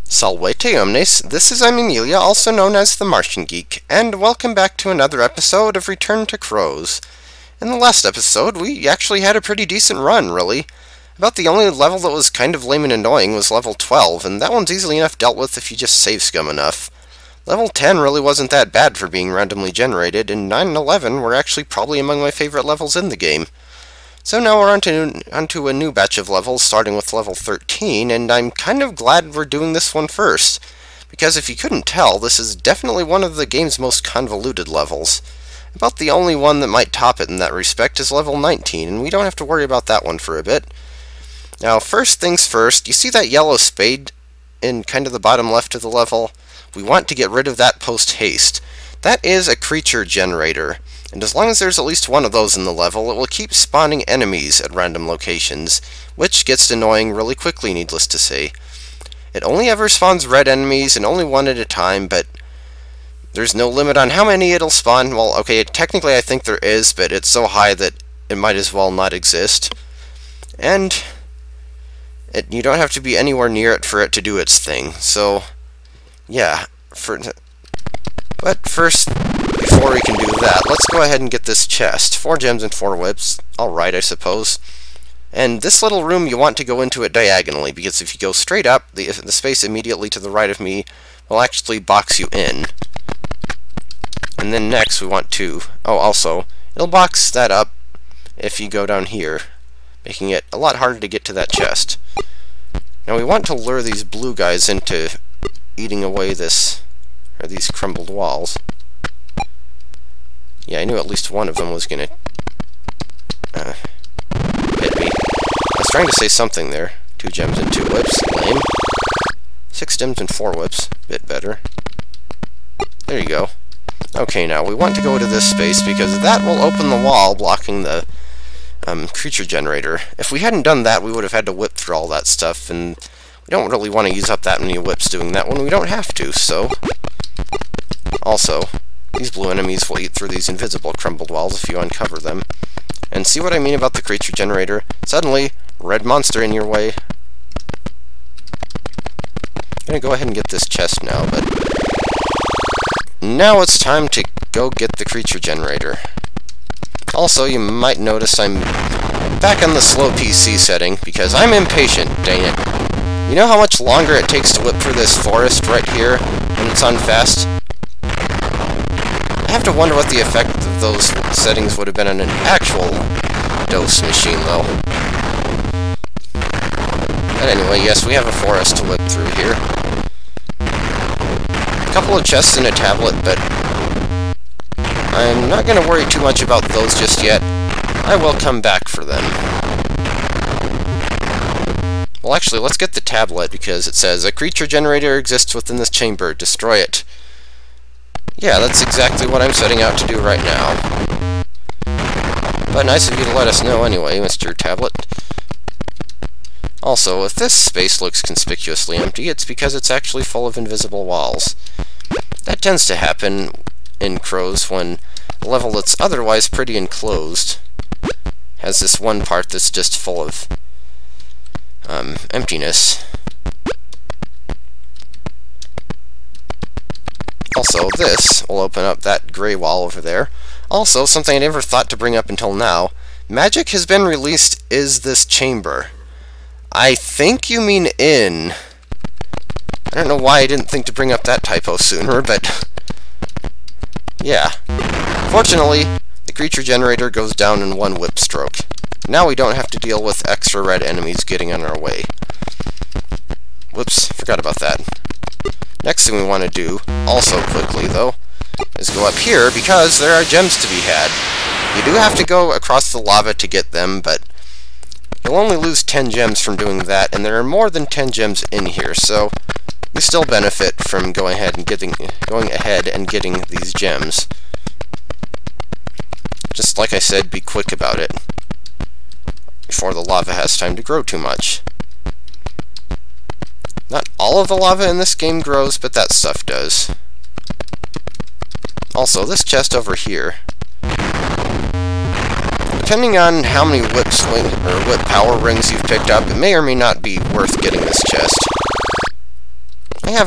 Salvete omnes, this is Emilia, also known as TheMartianGeek, and welcome back to another episode of Return to Kroz. In the last episode, we actually had a pretty decent run, really. About the only level that was kind of lame and annoying was level 12, and that one's easily enough dealt with if you just save scum enough. Level 10 really wasn't that bad for being randomly generated, and 9 and 11 were actually probably among my favorite levels in the game. So now we're onto a new batch of levels, starting with level 13, and I'm kind of glad we're doing this one first, because if you couldn't tell, this is definitely one of the game's most convoluted levels. About the only one that might top it in that respect is level 19, and we don't have to worry about that one for a bit. Now, first things first, you see that yellow spade in kind of the bottom left of the level? We want to get rid of that post-haste. That is a creature generator, and as long as there's at least one of those in the level, it will keep spawning enemies at random locations, which gets annoying really quickly, needless to say. It only ever spawns red enemies, and only one at a time, but there's no limit on how many it'll spawn. Well, okay, technically I think there is, but it's so high that it might as well not exist. And you don't have to be anywhere near it for it to do its thing, so yeah. But first, before we can do that, let's go ahead and get this chest. 4 gems and 4 whips. Alright, I suppose. And this little room, you want to go into it diagonally, because if you go straight up, the space immediately to the right of me will actually box you in. And then next we want to... oh, also, it'll box that up if you go down here, making it a lot harder to get to that chest. Now we want to lure these blue guys into eating away these crumbled walls. Yeah, I knew at least one of them was gonna hit me. I was trying to say something there. 2 gems and 2 whips. Lame. 6 gems and 4 whips. Bit better. There you go. Okay, now we want to go to this space because that will open the wall blocking the creature generator. If we hadn't done that, we would have had to whip through all that stuff, and we don't really want to use up that many whips doing that when we don't have to, so... Also, these blue enemies will eat through these invisible crumbled walls if you uncover them. And see what I mean about the creature generator? Suddenly, red monster in your way. I'm gonna go ahead and get this chest now, but... now it's time to go get the creature generator. Also, you might notice I'm back on the slow PC setting, because I'm impatient, dang it. You know how much longer it takes to whip through this forest right here when it's on fast? I have to wonder what the effect of those settings would have been on an actual DOS machine, though. But anyway, yes, we have a forest to whip through here. A couple of chests and a tablet, but I'm not going to worry too much about those just yet. I will come back for them. Well, actually, let's get the tablet, because it says, a creature generator exists within this chamber. Destroy it. Yeah, that's exactly what I'm setting out to do right now. But nice of you to let us know anyway, Mr. Tablet. Also, if this space looks conspicuously empty, it's because it's actually full of invisible walls. That tends to happen in Kroz when a level that's otherwise pretty enclosed has this one part that's just full of emptiness. Also, this will open up that gray wall over there. Also, something I never thought to bring up until now, magic has been released is this chamber. I think you mean in. I don't know why I didn't think to bring up that typo sooner, but yeah. Fortunately, the creature generator goes down in one whip stroke. Now we don't have to deal with extra red enemies getting in our way. Whoops, forgot about that. Next thing we want to do, also quickly though, is go up here because there are gems to be had. You do have to go across the lava to get them, but you'll only lose 10 gems from doing that, and there are more than 10 gems in here, so you still benefit from going ahead and getting these gems. Just like I said, be quick about it before the lava has time to grow too much. Not all of the lava in this game grows, but that stuff does. Also, this chest over here, depending on how many whip power rings you've picked up, it may or may not be worth getting this chest.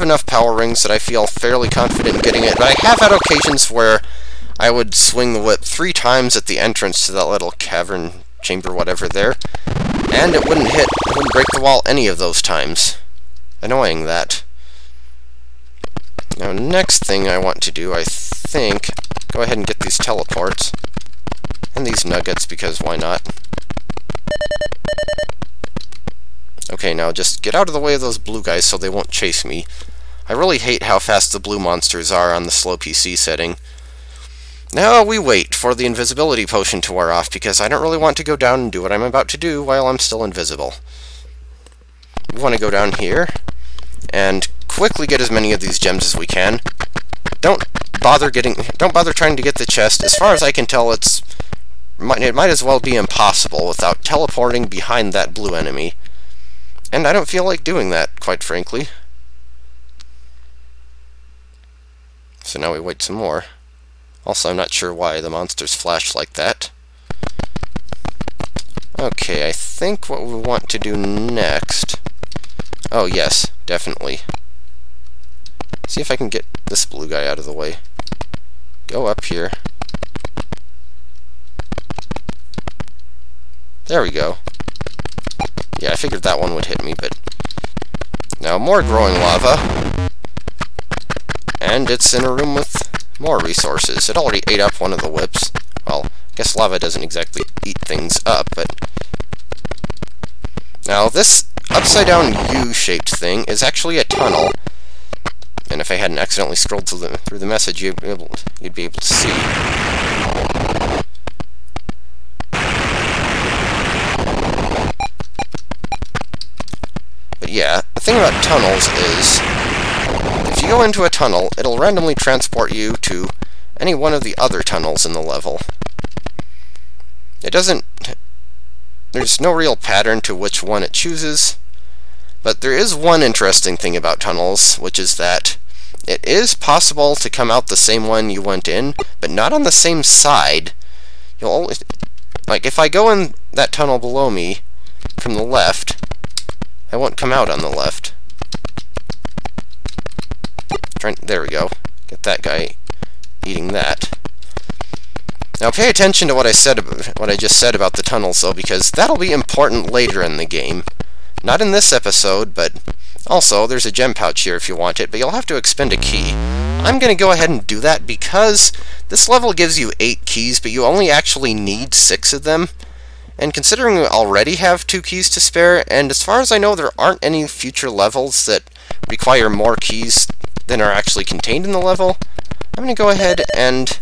have enough power rings that I feel fairly confident in getting it, but I have had occasions where I would swing the whip 3 times at the entrance to that little cavern chamber, whatever there, and it wouldn't break the wall any of those times. Annoying, that. Now, next thing I want to do, I think, go ahead and get these teleports, and these nuggets, because why not? Okay, now just get out of the way of those blue guys so they won't chase me. I really hate how fast the blue monsters are on the slow PC setting. Now we wait for the invisibility potion to wear off, because I don't really want to go down and do what I'm about to do while I'm still invisible. We want to go down here and quickly get as many of these gems as we can. Don't bother trying to get the chest. As far as I can tell, it might as well be impossible without teleporting behind that blue enemy. And I don't feel like doing that, quite frankly. So now we wait some more. Also, I'm not sure why the monsters flash like that. Okay, I think what we want to do next... Oh, yes, definitely. See if I can get this blue guy out of the way. Go up here. There we go. Yeah, I figured that one would hit me, but... Now, more growing lava. And it's in a room with more resources. It already ate up one of the whips. Well, I guess lava doesn't exactly eat things up, but... Now, this upside-down U-shaped thing is actually a tunnel. And if I hadn't accidentally scrolled through the message, you'd be able to see. But yeah, the thing about tunnels is, if you go into a tunnel, it'll randomly transport you to any one of the other tunnels in the level. There's no real pattern to which one it chooses, but there is one interesting thing about tunnels, which is that it is possible to come out the same one you went in, but not on the same side. You'll always... Like, if I go in that tunnel below me from the left, I won't come out on the left. There we go. Get that guy eating that. Now pay attention to what I just said about the tunnels, though, because that'll be important later in the game. Not in this episode, but also there's a gem pouch here if you want it, but you'll have to expend a key. I'm going to go ahead and do that because this level gives you 8 keys, but you only actually need 6 of them. And considering we already have 2 keys to spare, and as far as I know there aren't any future levels that require more keys than are actually contained in the level, I'm going to go ahead and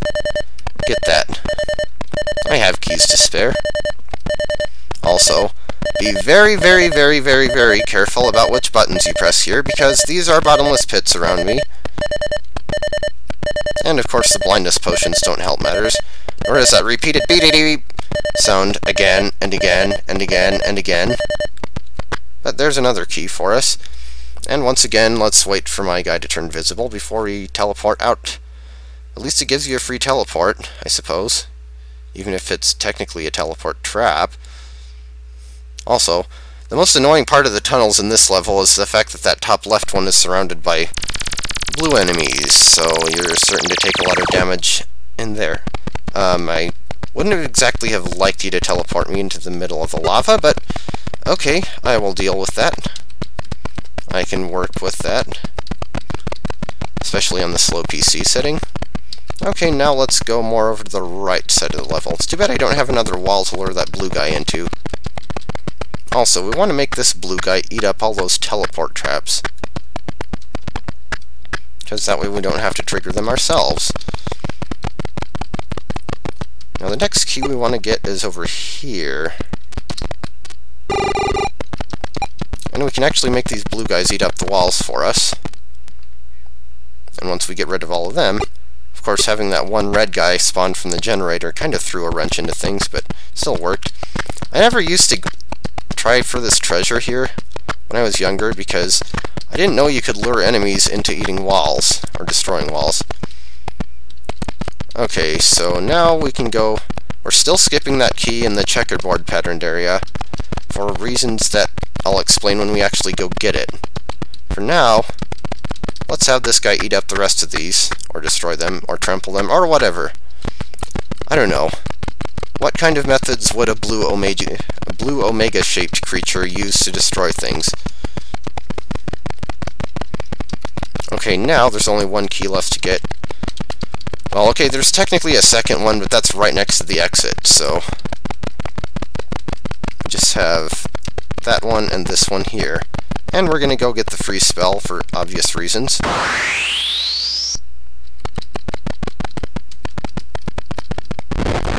get that. I have keys to spare. Also, be very, very, very, very, very careful about which buttons you press here, because these are bottomless pits around me. And of course the blindness potions don't help matters. Or is that repeated beep-de-deep sound again and again and again and again. But there's another key for us. And once again, let's wait for my guy to turn visible before we teleport out. At least it gives you a free teleport, I suppose. Even if it's technically a teleport trap. Also, the most annoying part of the tunnels in this level is the fact that that top left one is surrounded by blue enemies, so you're certain to take a lot of damage in there. I wouldn't exactly have liked you to teleport me into the middle of the lava, but okay, I will deal with that. I can work with that, especially on the slow PC setting. Okay, now let's go more over to the right side of the level. It's too bad I don't have another wall to lure that blue guy into. Also, we want to make this blue guy eat up all those teleport traps, because that way we don't have to trigger them ourselves. Now the next key we want to get is over here. And we can actually make these blue guys eat up the walls for us. And once we get rid of all of them, of course having that one red guy spawn from the generator kind of threw a wrench into things, but still worked. I never used to try for this treasure here when I was younger, because I didn't know you could lure enemies into eating walls, or destroying walls. Okay, so now we can go... We're still skipping that key in the checkerboard patterned area, for reasons that I'll explain when we actually go get it. For now, let's have this guy eat up the rest of these, or destroy them, or trample them, or whatever. I don't know. What kind of methods would a blue omega-shaped creature use to destroy things? Okay, now there's only one key left to get. Well, okay, there's technically a second one, but that's right next to the exit, so just have that one and this one here. And we're gonna go get the free spell for obvious reasons.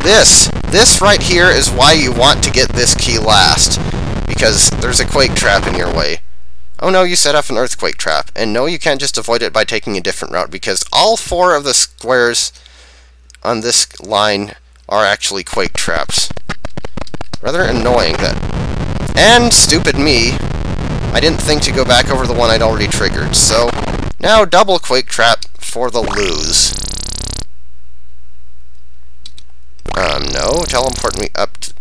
This right here is why you want to get this key last, because there's a quake trap in your way. Oh no, you set up an earthquake trap, and no, you can't just avoid it by taking a different route, because all 4 of the squares on this line are actually quake traps. Rather annoying that. And stupid me, I didn't think to go back over the one I'd already triggered, so now double quake trap for the lose. No, teleport me up to...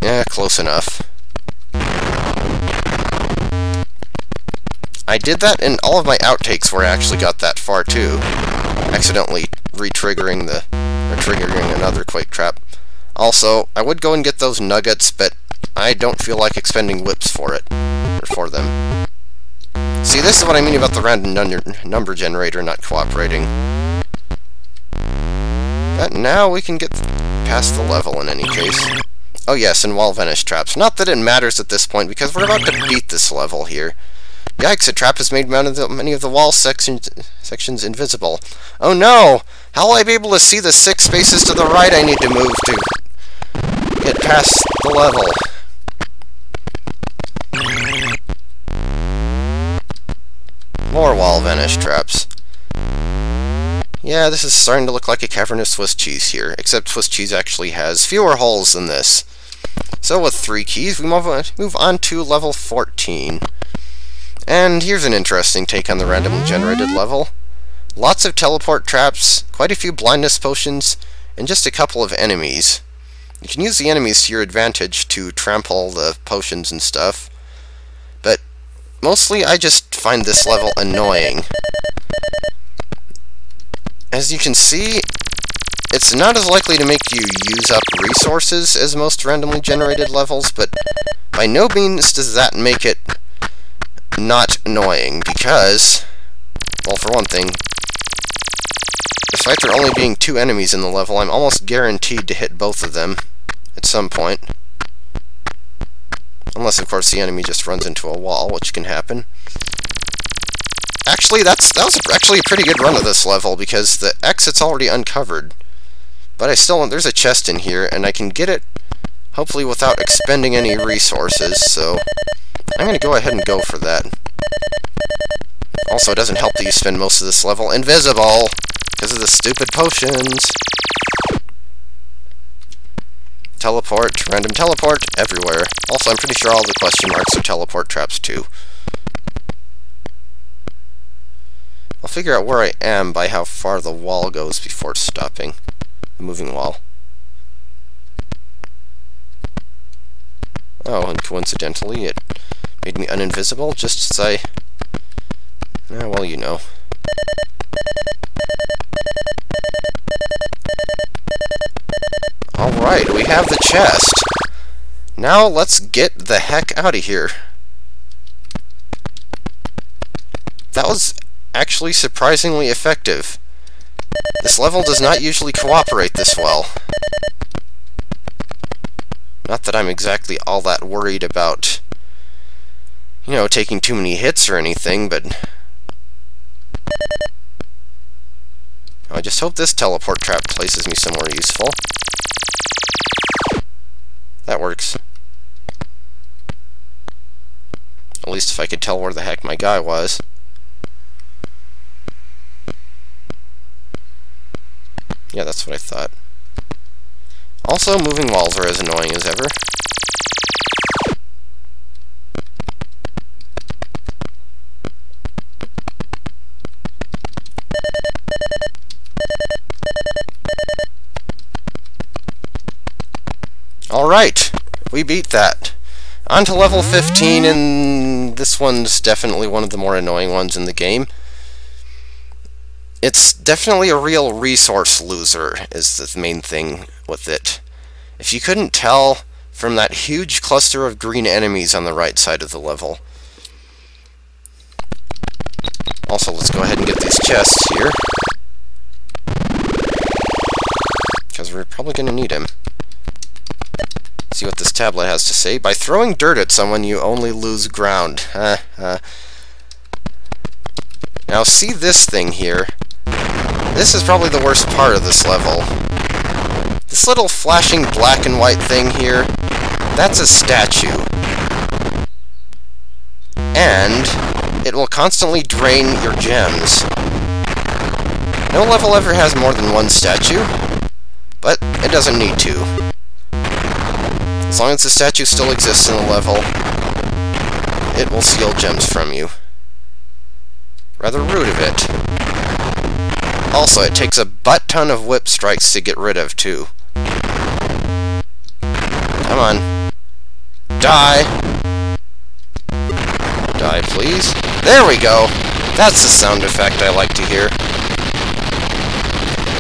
Yeah, close enough. I did that in all of my outtakes where I actually got that far too. Accidentally re-triggering triggering another quake trap. Also, I would go and get those nuggets, but I don't feel like expending whips for it. Or for them. See, this is what I mean about the random number generator not cooperating. But now we can get past the level in any case. Oh yes, and wall vanish traps. Not that it matters at this point, because we're about to beat this level here. Yikes, a trap has made many of the wall sections invisible. Oh no! How will I be able to see the 6 spaces to the right I need to move to get past the level? More wall vanish traps. Yeah, this is starting to look like a cavern of Swiss cheese here, except Swiss cheese actually has fewer holes than this. So with 3 keys, we move on to level 14. And here's an interesting take on the randomly generated level. Lots of teleport traps, quite a few blindness potions, and just a couple of enemies. You can use the enemies to your advantage to trample the potions and stuff, but mostly I just find this level annoying. As you can see, it's not as likely to make you use up resources as most randomly generated levels, but by no means does that make it not annoying, because, well, for one thing, despite there only being 2 enemies in the level, I'm almost guaranteed to hit both of them at some point. Unless, of course, the enemy just runs into a wall, which can happen. Actually, that was actually a pretty good run of this level, because the exit's already uncovered. But there's a chest in here, and I can get it, hopefully without expending any resources, so I'm going to go ahead and go for that. Also, it doesn't help that you spend most of this level invisible, because of the stupid potions. Teleport, random teleport, everywhere. Also, I'm pretty sure all the question marks are teleport traps too. I'll figure out where I am by how far the wall goes before stopping. The moving wall. Oh, and coincidentally, it made me uninvisible just as I... well, you know. Alright, we have the chest. Now let's get the heck out of here. That was actually surprisingly effective. This level does not usually cooperate this well. Not that I'm exactly all that worried about, you know, taking too many hits or anything, but I just hope this teleport trap places me somewhere useful. That works. At least if I could tell where the heck my guy was. Yeah, that's what I thought. Also, moving walls are as annoying as ever. Alright, we beat that. On to level 15, and this one's definitely one of the more annoying ones in the game. It's definitely a real resource loser, is the main thing with it. If you couldn't tell from that huge cluster of green enemies on the right side of the level. Also, let's go ahead and get these chests here, because we're probably going to need them. See what this tablet has to say. By throwing dirt at someone, you only lose ground. Now, see this thing here? This is probably the worst part of this level. This little flashing black and white thing here, that's a statue. And it will constantly drain your gems. No level ever has more than one statue, but it doesn't need to. As long as the statue still exists in the level, it will steal gems from you. Rather rude of it. Also, it takes a butt-ton of whip strikes to get rid of, too. Come on. Die! Die, please. There we go! That's the sound effect I like to hear.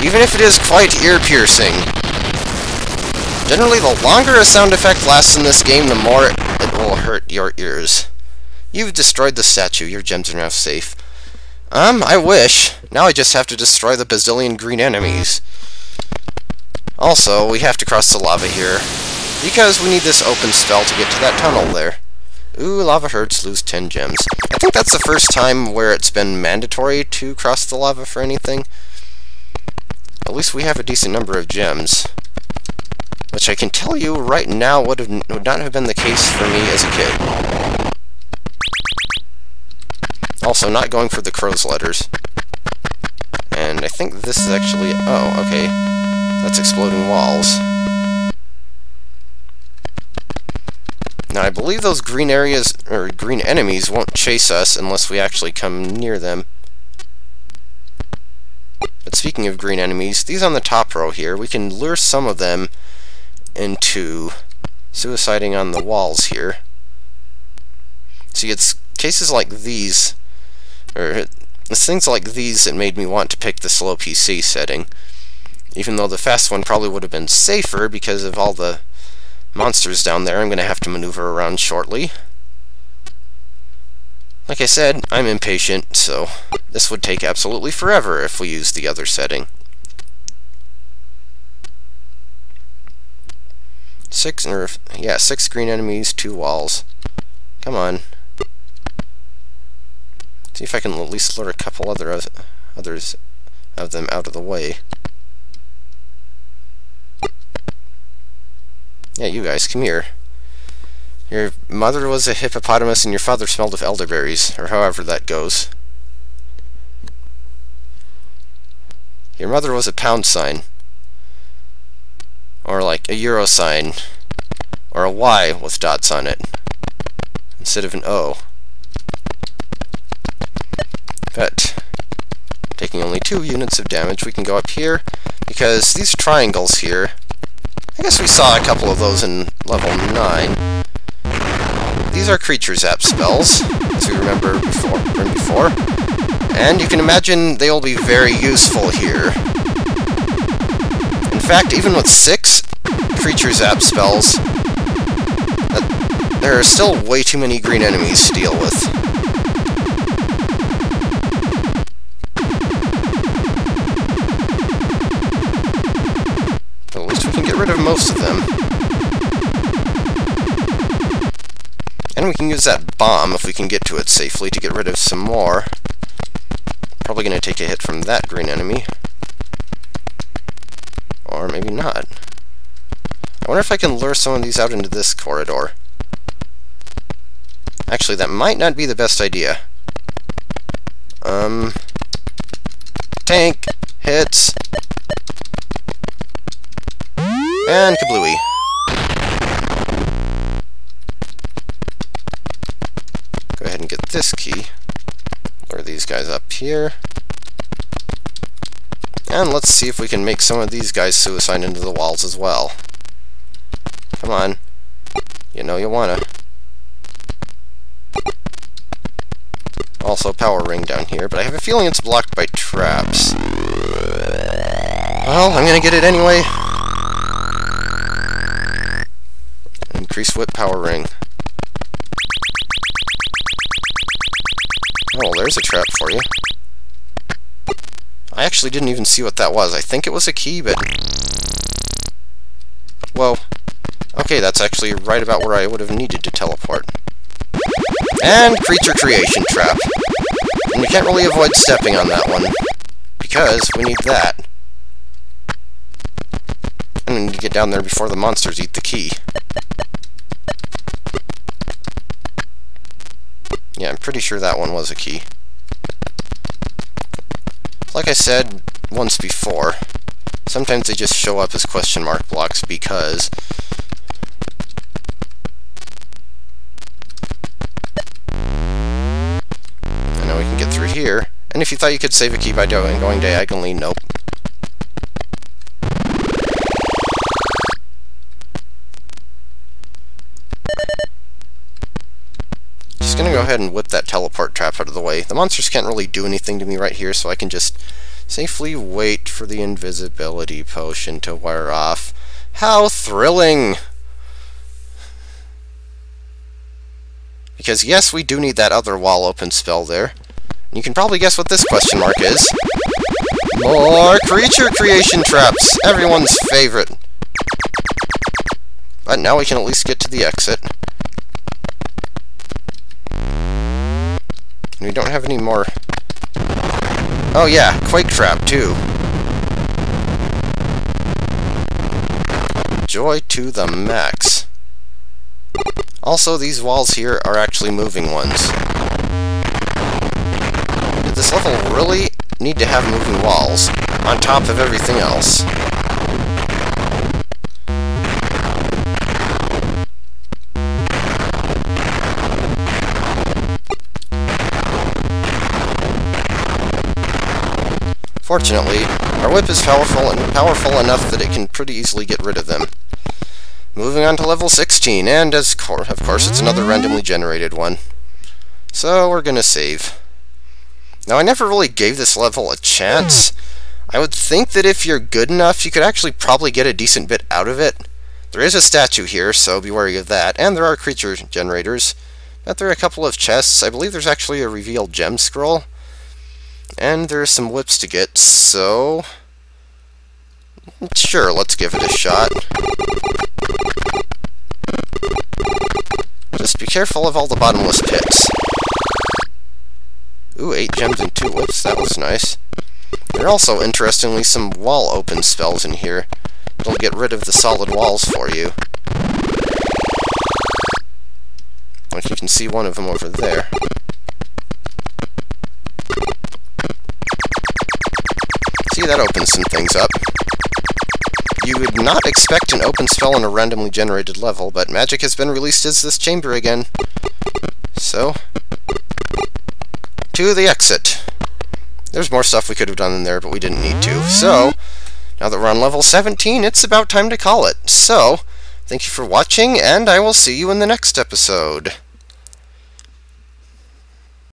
Even if it is quite ear-piercing. Generally, the longer a sound effect lasts in this game, the more it will hurt your ears. You've destroyed the statue. Your gems are now safe. I wish. Now I just have to destroy the bazillion green enemies. Also, we have to cross the lava here, because we need this open spell to get to that tunnel there. Ooh, lava hurts, lose 10 gems. I think that's the first time where it's been mandatory to cross the lava for anything. At least we have a decent number of gems, which I can tell you right now would not have been the case for me as a kid. Also, not going for the Kroz letters. And I think this is actually... oh, okay. That's exploding walls. Now, I believe those green areas, or green enemies, won't chase us unless we actually come near them. But speaking of green enemies, these on the top row here, we can lure some of them into suiciding on the walls here. See, it's cases like these, or it's things like these that made me want to pick the slow PC setting, even though the fast one probably would have been safer because of all the monsters down there I'm going to have to maneuver around shortly. Like I said, I'm impatient, so this would take absolutely forever if we used the other setting. 6 green enemies, 2 walls. Come on. See if I can at least lure a couple others of them out of the way. Yeah, you guys, come here. Your mother was a hippopotamus and your father smelled of elderberries, or however that goes. Your mother was a pound sign, or like a euro sign, or a Y with dots on it, instead of an O. But, taking only 2 units of damage, we can go up here, because these triangles here, I guess we saw a couple of those in level 9. These are creature zap spells, as we remember before, and you can imagine they will be very useful here. In fact, even with 6 creature zap spells, there are still way too many green enemies to deal with. But at least we can get rid of most of them. And we can use that bomb, if we can get to it safely, to get rid of some more. Probably going to take a hit from that green enemy. Or maybe not. I wonder if I can lure some of these out into this corridor. Actually, that might not be the best idea. Tank! Hits! And kablooey. Go ahead and get this key. Lure these guys up here. And let's see if we can make some of these guys suicide into the walls as well. Come on. You know you wanna. Also power ring down here, but I have a feeling it's blocked by traps. Well, I'm gonna get it anyway. Increase whip power ring. Oh, there's a trap for you. I actually didn't even see what that was. I think it was a key, but... Whoa. Okay, that's actually right about where I would have needed to teleport. And creature creation trap. And you can't really avoid stepping on that one, because we need that. And we need to get down there before the monsters eat the key. Yeah, I'm pretty sure that one was a key. Like I said once before, sometimes they just show up as question mark blocks because... I know we can get through here. And if you thought you could save a key by going diagonally, nope. Just gonna go ahead and whip that teleport trap out of the way. The monsters can't really do anything to me right here, so I can just safely wait for the invisibility potion to wear off. How thrilling! Because yes, we do need that other wall open spell there. You can probably guess what this question mark is. More creature creation traps! Everyone's favorite. But now we can at least get to the exit. And we don't have any more... Oh yeah, Quake Trap too. Joy to the max. Also, these walls here are actually moving ones. Did this level really need to have moving walls on top of everything else? Fortunately, our whip is powerful enough that it can pretty easily get rid of them. Moving on to level 16, and of course it's another randomly generated one. So we're gonna save. Now I never really gave this level a chance. I would think that if you're good enough, you could actually probably get a decent bit out of it. There is a statue here, so be wary of that, and there are creature generators. But there are a couple of chests. I believe there's actually a revealed gem scroll. And there's some whips to get, so... Sure, let's give it a shot. Just be careful of all the bottomless pits. Ooh, 8 gems and 2 whips, that was nice. There are also, interestingly, some wall open spells in here. It'll get rid of the solid walls for you. Like you can see one of them over there. See, that opens some things up. You would not expect an open spell in a randomly generated level, but magic has been released as this chamber again. So, to the exit. There's more stuff we could have done in there, but we didn't need to. So, now that we're on level 17, it's about time to call it. So, thank you for watching, and I will see you in the next episode.